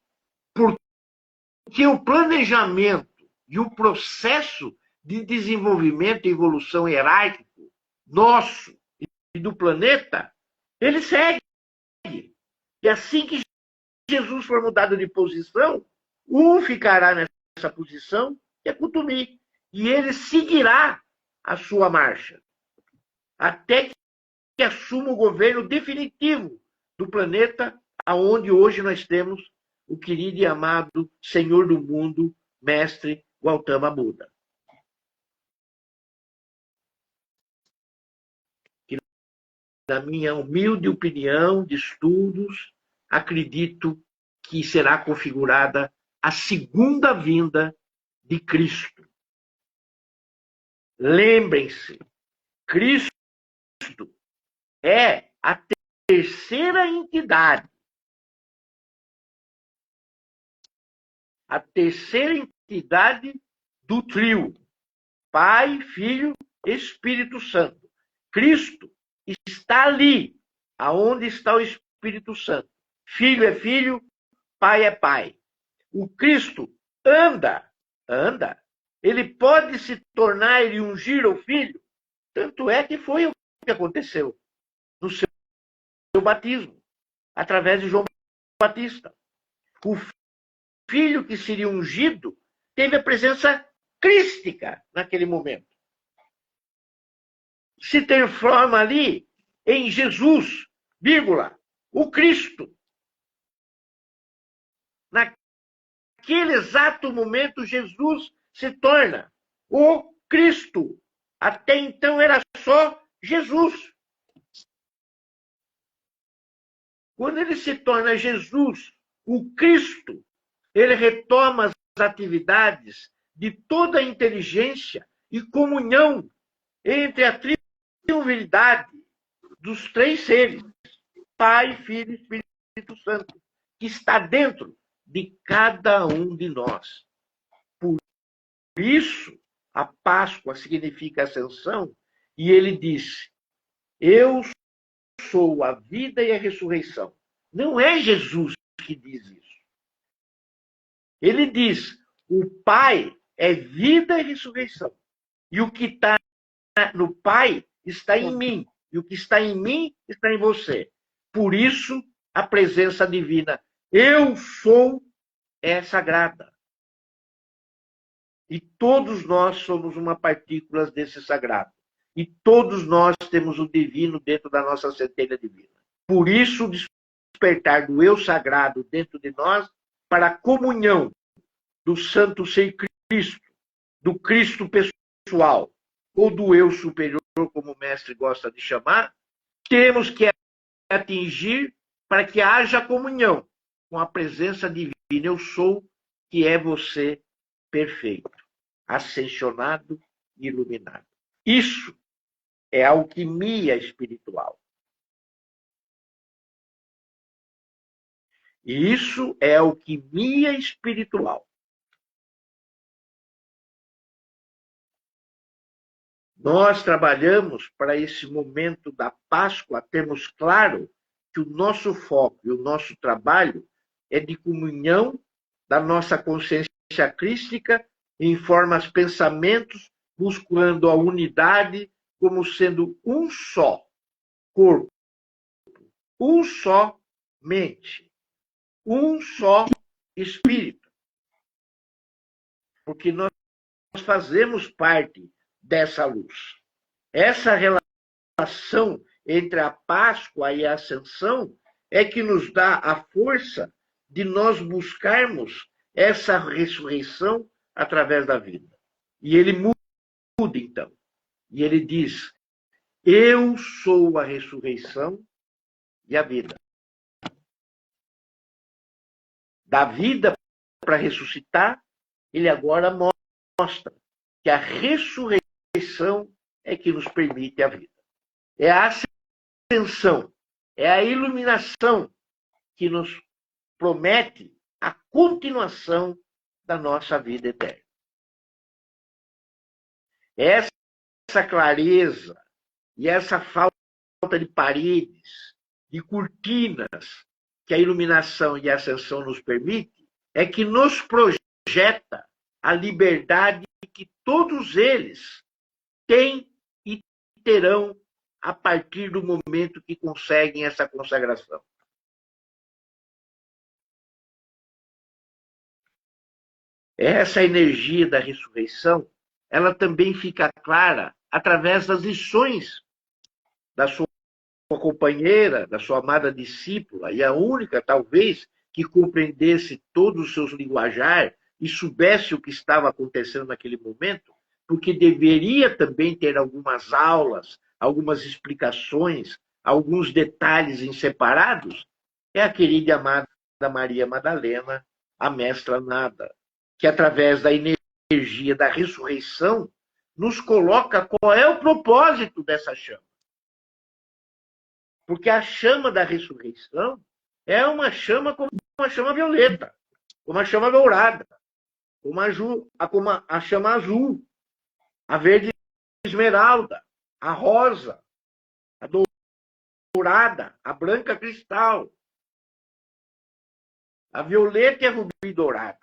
porque o planejamento e o processo de desenvolvimento e evolução hierárquico nosso e do planeta, ele segue. E assim que Jesus for mudado de posição, um ficará nessa posição, que é Kuthumi, e ele seguirá a sua marcha, até que assuma o governo definitivo do planeta, aonde hoje nós temos o querido e amado Senhor do Mundo, Mestre Gautama Buda. Que, na minha humilde opinião de estudos, acredito que será configurada a segunda vinda de Cristo. Lembrem-se, Cristo é a terceira entidade. A terceira entidade do trio. Pai, Filho, Espírito Santo. Cristo está ali, aonde está o Espírito Santo. Filho é Filho, Pai é Pai. O Cristo anda. Ele pode se tornar e ungir o Filho. Tanto é que foi o que aconteceu no seu batismo, através de João Batista. O Filho que seria ungido teve a presença crística naquele momento. Se transforma ali em Jesus, vírgula, o Cristo. Naquele exato momento, Jesus se torna o Cristo. Até então era só Jesus. Quando ele se torna Jesus, o Cristo, ele retoma as atividades de toda a inteligência e comunhão entre a triunidade dos três seres, Pai, Filho e Espírito Santo, que está dentro de cada um de nós. Por isso, a Páscoa significa ascensão, e ele disse: eu sou a vida e a ressurreição. Não é Jesus que diz isso. Ele diz: o Pai é vida e ressurreição. E o que está no Pai está em mim. E o que está em mim está em você. Por isso, a presença divina. Eu sou é sagrada. E todos nós somos uma partícula desse sagrado. E todos nós temos o divino dentro da nossa centelha divina. Por isso, o despertar do eu sagrado dentro de nós para a comunhão do Santo Ser Cristo, do Cristo pessoal, ou do eu superior, como o mestre gosta de chamar, temos que atingir para que haja comunhão com a presença divina. Eu sou, que é você perfeito, ascensionado e iluminado. Isso é a alquimia espiritual. E isso é a alquimia espiritual. Nós trabalhamos para esse momento da Páscoa, termos claro que o nosso foco e o nosso trabalho é de comunhão da nossa consciência crística informa os pensamentos, buscando a unidade como sendo um só corpo, um só mente, um só espírito. Porque nós fazemos parte dessa luz. Essa relação entre a Páscoa e a Ascensão é que nos dá a força de nós buscarmos essa ressurreição através da vida. E ele muda, então. E ele diz: eu sou a ressurreição e a vida. Da vida para ressuscitar, ele agora mostra que a ressurreição é que nos permite a vida. É a ascensão, é a iluminação que nos promete a continuação da nossa vida eterna. Essa clareza e essa falta de paredes, de cortinas que a iluminação e a ascensão nos permite, é que nos projeta a liberdade que todos eles têm e terão a partir do momento que conseguem essa consagração. Essa energia da ressurreição, ela também fica clara através das lições da sua companheira, da sua amada discípula, e a única, talvez, que compreendesse todos os seus linguajar e soubesse o que estava acontecendo naquele momento, porque deveria também ter algumas aulas, algumas explicações, alguns detalhes em separados, é a querida e amada Maria Madalena, a mestra nada, que através da energia da ressurreição nos coloca qual é o propósito dessa chama. Porque a chama da ressurreição é uma chama como uma chama violeta, como a chama dourada, como a chama azul, a verde esmeralda, a rosa, a dourada, a branca cristal, a violeta e a rubi dourada.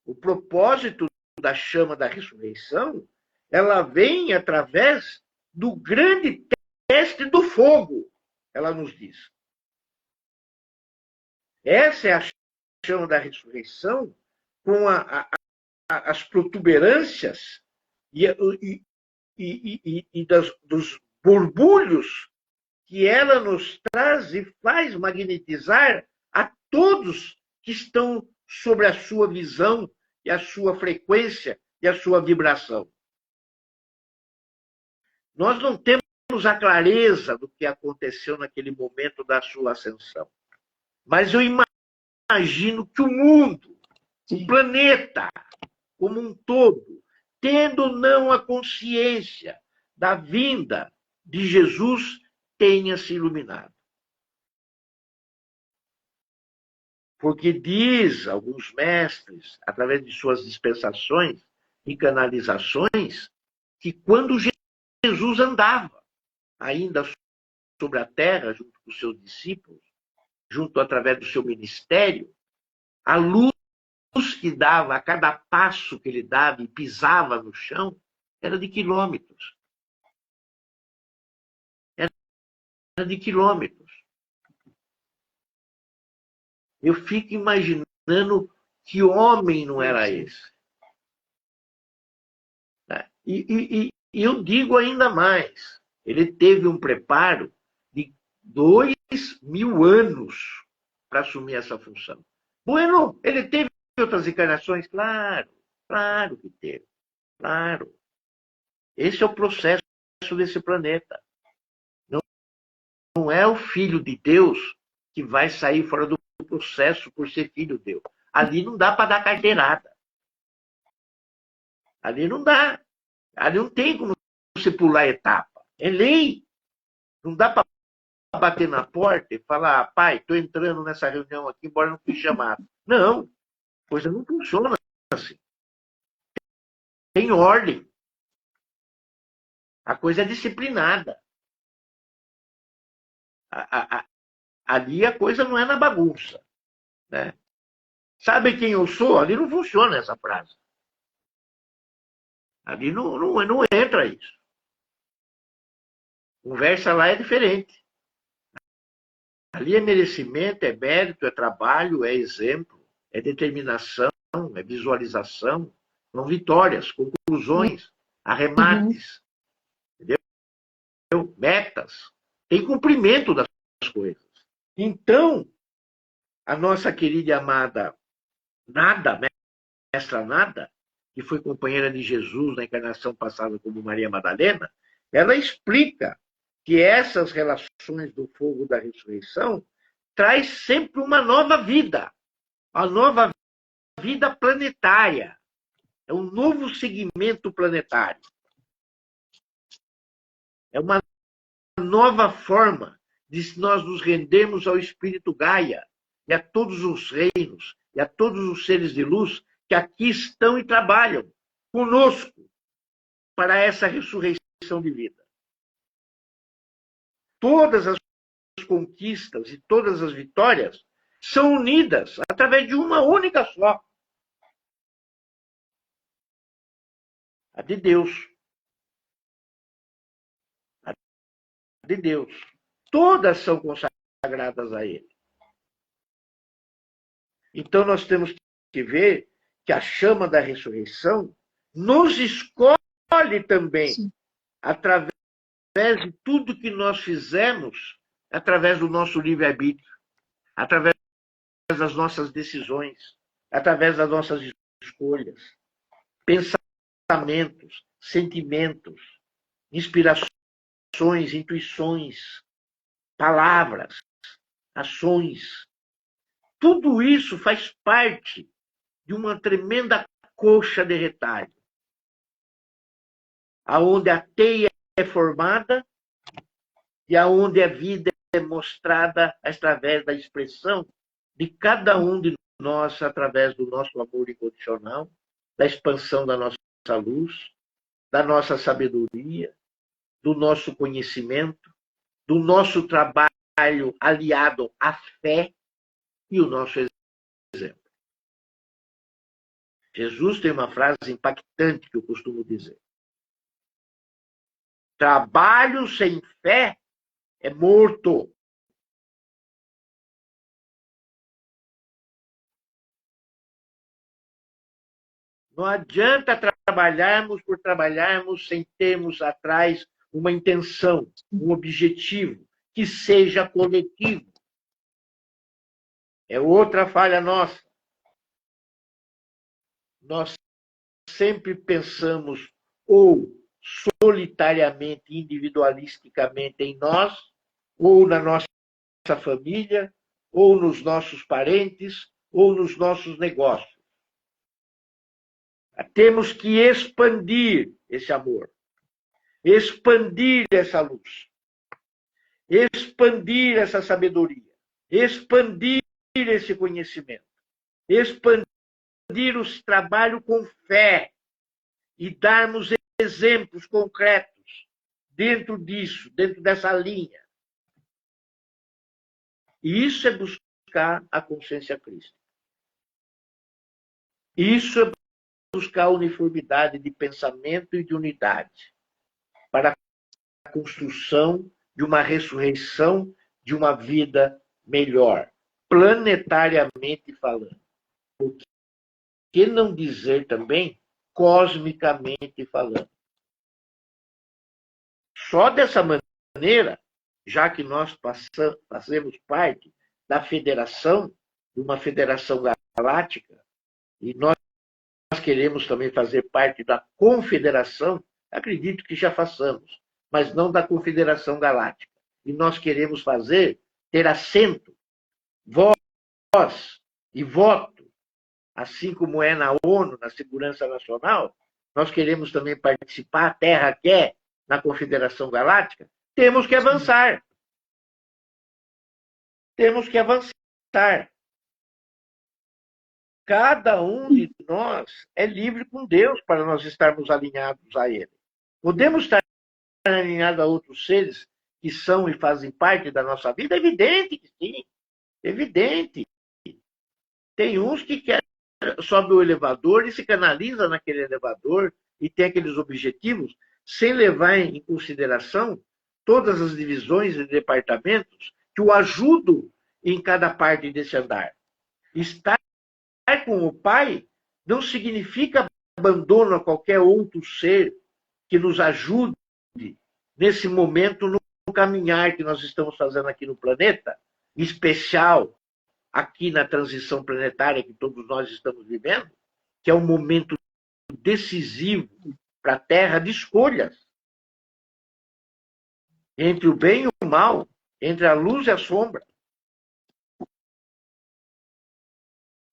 O propósito da chama da ressurreição, ela vem através do grande teste do fogo, ela nos diz. Essa é a chama da ressurreição, com as protuberâncias dos borbulhos que ela nos traz e faz magnetizar a todos que estão sobre a sua visão e a sua frequência e a sua vibração. Nós não temos a clareza do que aconteceu naquele momento da sua ascensão. Mas eu imagino que o mundo, o planeta como um todo, tendo ou não a consciência da vinda de Jesus, tenha se iluminado. Porque diz alguns mestres, através de suas dispensações e canalizações, que quando Jesus andava ainda sobre a terra, junto com os seus discípulos, junto através do seu ministério, a luz que dava a cada passo que ele dava e pisava no chão era de quilômetros. Era de quilômetros. Eu fico imaginando que homem não era esse. E eu digo ainda mais, ele teve um preparo de 2000 anos para assumir essa função. Bueno, ele teve outras encarnações? Claro, claro que teve. Claro. Esse é o processo desse planeta. Não é o Filho de Deus que vai sair fora do processo por ser filho de Deus. Ali não dá para dar carteirada. Ali não dá. Ali não tem como você pular etapa. É lei. Não dá para bater na porta e falar: pai, estou entrando nessa reunião aqui, embora não fui chamado. Não. A coisa não funciona assim. Tem ordem. A coisa é disciplinada. Ali a coisa não é na bagunça, né? Sabe quem eu sou? Ali não funciona essa frase. Ali não entra isso. Conversa lá é diferente. Ali é merecimento, é mérito, é trabalho, é exemplo, é determinação, é visualização, são vitórias, conclusões, arremates, entendeu? Metas. Tem cumprimento das coisas. Então, a nossa querida e amada Nada, mestra Nada, que foi companheira de Jesus na encarnação passada como Maria Madalena, ela explica que essas relações do fogo da ressurreição traz sempre uma nova vida, a nova vida planetária, é um novo segmento planetário, é uma nova forma de nós nos rendermos ao Espírito Gaia e a todos os reinos e a todos os seres de luz que aqui estão e trabalham conosco para essa ressurreição de vida. Todas as conquistas e todas as vitórias são unidas através de uma única só. A de Deus. A de Deus. Todas são consagradas a Ele. Então nós temos que ver que a chama da ressurreição nos escolhe também, sim, através de tudo que nós fizemos, através do nosso livre-arbítrio, através das nossas decisões, através das nossas escolhas, pensamentos, sentimentos, inspirações, intuições, palavras, ações. Tudo isso faz parte de uma tremenda coxa de retalho, aonde a teia é formada e aonde a vida é mostrada através da expressão de cada um de nós, através do nosso amor incondicional, da expansão da nossa luz, da nossa sabedoria, do nosso conhecimento, do nosso trabalho aliado à fé e o nosso exemplo. Jesus tem uma frase impactante que eu costumo dizer. Trabalho sem fé é morto. Não adianta trabalharmos por trabalharmos sem termos atrás uma intenção, um objetivo que seja coletivo. É outra falha nossa. Nós sempre pensamos ou solitariamente, individualisticamente em nós, ou na nossa família, ou nos nossos parentes, ou nos nossos negócios. Temos que expandir esse amor, expandir essa luz, expandir essa sabedoria, expandir esse conhecimento, expandir o trabalho com fé e darmos exemplos concretos dentro disso, dentro dessa linha. E isso é buscar a consciência crística. Isso é buscar uniformidade de pensamento e de unidade para a construção de uma ressurreição de uma vida melhor, planetariamente falando. Por que não dizer também cosmicamente falando? Só dessa maneira, já que nós fazemos parte da federação, de uma federação galáctica, e nós queremos também fazer parte da confederação, acredito que já façamos, mas não da confederação galáctica. E nós queremos ter assento, voz e voto, assim como é na ONU, na Segurança Nacional, nós queremos também participar, a Terra quer, na Confederação Galáctica, temos que avançar. Temos que avançar. Cada um de nós é livre com Deus para nós estarmos alinhados a Ele. Podemos estar alinhados a outros seres que são e fazem parte da nossa vida? É evidente que sim. Evidente. Tem uns que querem, sobe o elevador e se canaliza naquele elevador e tem aqueles objetivos, sem levar em consideração todas as divisões e departamentos que o ajudam em cada parte desse andar. Estar com o Pai não significa abandono a qualquer outro ser que nos ajude nesse momento no caminhar que nós estamos fazendo aqui no planeta, em especial aqui na transição planetária que todos nós estamos vivendo, que é um momento decisivo para a Terra de escolhas entre o bem e o mal, entre a luz e a sombra.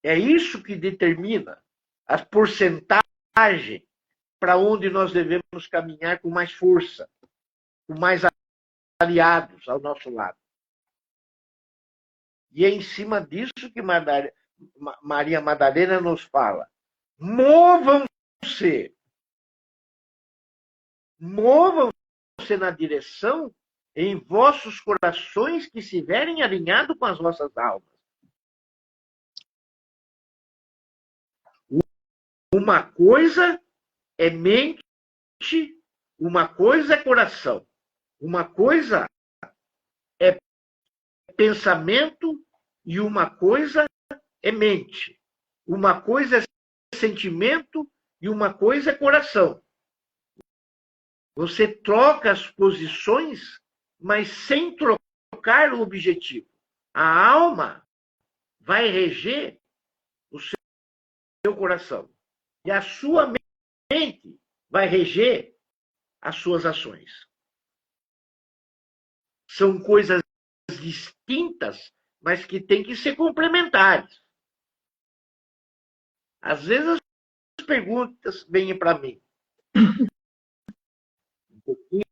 É isso que determina a porcentagem para onde nós devemos caminhar com mais força, com mais aliados ao nosso lado. E é em cima disso que Maria Madalena nos fala. Movam-se na direção em vossos corações que estiverem alinhados com as vossas almas. Uma coisa é mente, uma coisa é coração, uma coisa é pensamento e uma coisa é mente. Uma coisa é sentimento e uma coisa é coração. Você troca as posições, mas sem trocar o objetivo. A alma vai reger o seu coração. E a sua mente vai reger as suas ações. São coisas distintas, mas que têm que ser complementares. Às vezes as perguntas vêm para mim. Um pouquinho,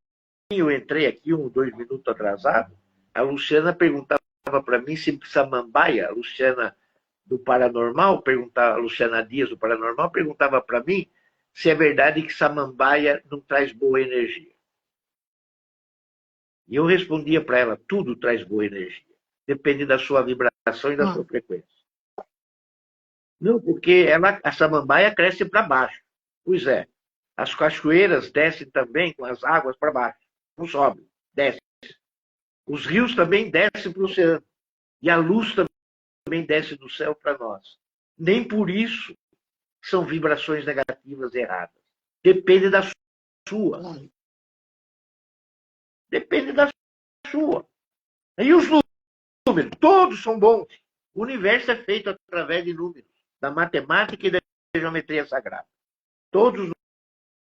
eu entrei aqui 2 minutos atrasado, a Luciana perguntava para mim se Samambaia, a Luciana do Paranormal, a Luciana Dias do Paranormal, perguntava para mim se é verdade que Samambaia não traz boa energia. E eu respondia para ela, tudo traz boa energia. Depende da sua vibração e da sua frequência. Não, porque a Samambaia cresce para baixo. Pois é. As cachoeiras descem também com as águas para baixo. Não sobe, desce. Os rios também descem para o oceano. E a luz também desce do céu para nós. Nem por isso são vibrações negativas erradas. Depende da sua. Depende da sua. E os números, todos são bons. O universo é feito através de números, da matemática e da geometria sagrada. Todos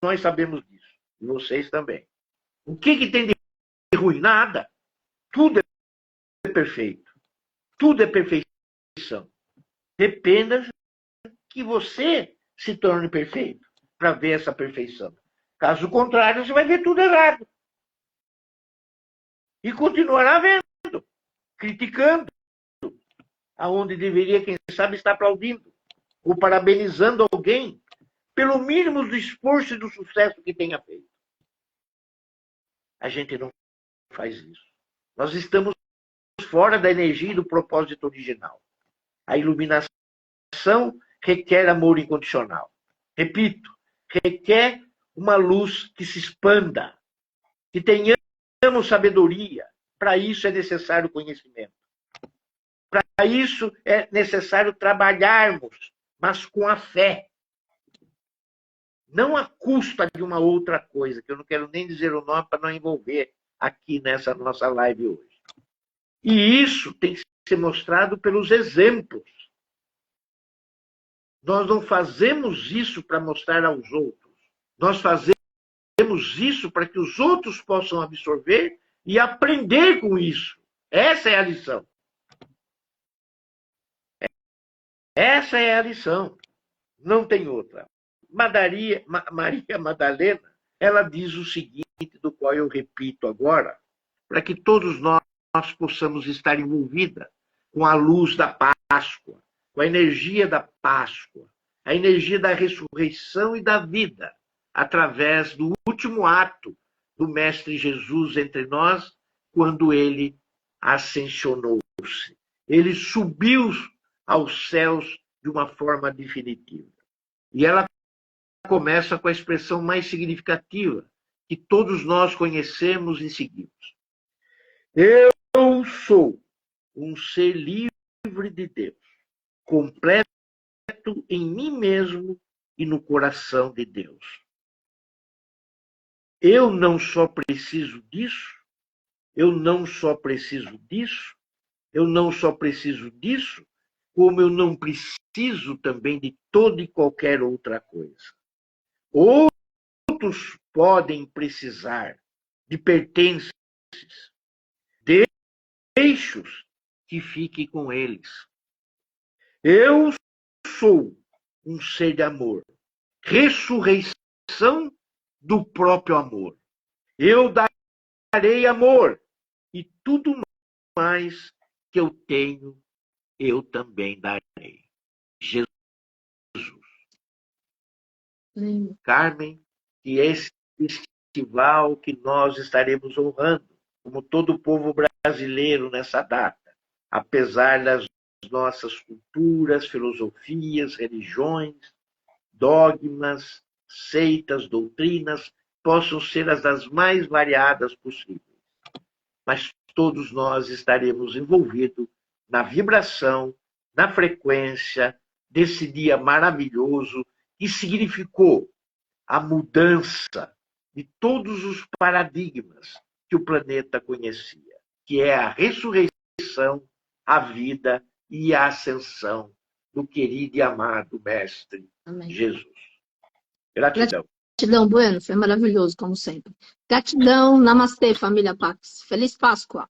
nós sabemos disso. E vocês também. O que tem de ruim? Nada. Tudo é perfeito. Tudo é perfeição. Dependa que você se torne perfeito para ver essa perfeição. Caso contrário, você vai ver tudo errado. E continuará vendo, criticando, aonde deveria, quem sabe, estar aplaudindo, ou parabenizando alguém pelo mínimo do esforço e do sucesso que tenha feito. A gente não faz isso. Nós estamos fora da energia e do propósito original. A iluminação requer amor incondicional. Repito, requer uma luz que se expanda, que tenhamos sabedoria. Para isso é necessário conhecimento. Para isso é necessário trabalharmos, mas com a fé. Não à custa de uma outra coisa, que eu não quero nem dizer o nome para não envolver aqui nessa nossa live hoje. E isso tem que ser mostrado pelos exemplos. Nós não fazemos isso para mostrar aos outros. Nós fazemos isso para que os outros possam absorver e aprender com isso. Essa é a lição. Essa é a lição. Não tem outra. Maria Madalena, ela diz o seguinte, do qual eu repito agora, para que todos nós possamos estar envolvidos com a luz da Páscoa, com a energia da Páscoa, a energia da ressurreição e da vida, através do último ato do Mestre Jesus entre nós, quando ele ascensionou-se. Ele subiu aos céus de uma forma definitiva. E ela começa com a expressão mais significativa, que todos nós conhecemos e seguimos. Eu sou um ser livre de Deus, completo em mim mesmo e no coração de Deus. Eu não só preciso disso, eu não só preciso disso, eu não só preciso disso, como eu não preciso também de toda e qualquer outra coisa. Outros podem precisar de pertences, deixos que fiquem com eles. Eu sou um ser de amor, ressurreição do próprio amor. Eu darei amor e tudo mais que eu tenho, eu também darei. Jesus. Lindo. Carmen, que esse festival que nós estaremos honrando, como todo o povo brasileiro nessa data, apesar das nossas culturas, filosofias, religiões, dogmas, seitas, doutrinas, possam ser as das mais variadas possíveis. Mas todos nós estaremos envolvidos na vibração, na frequência desse dia maravilhoso que significou a mudança de todos os paradigmas que o planeta conhecia, que é a ressurreição, a vida e a ascensão do querido e amado Mestre Amém. Jesus. Gratidão. Gratidão, Bueno, foi maravilhoso, como sempre. Gratidão, namastê, família Pax. Feliz Páscoa.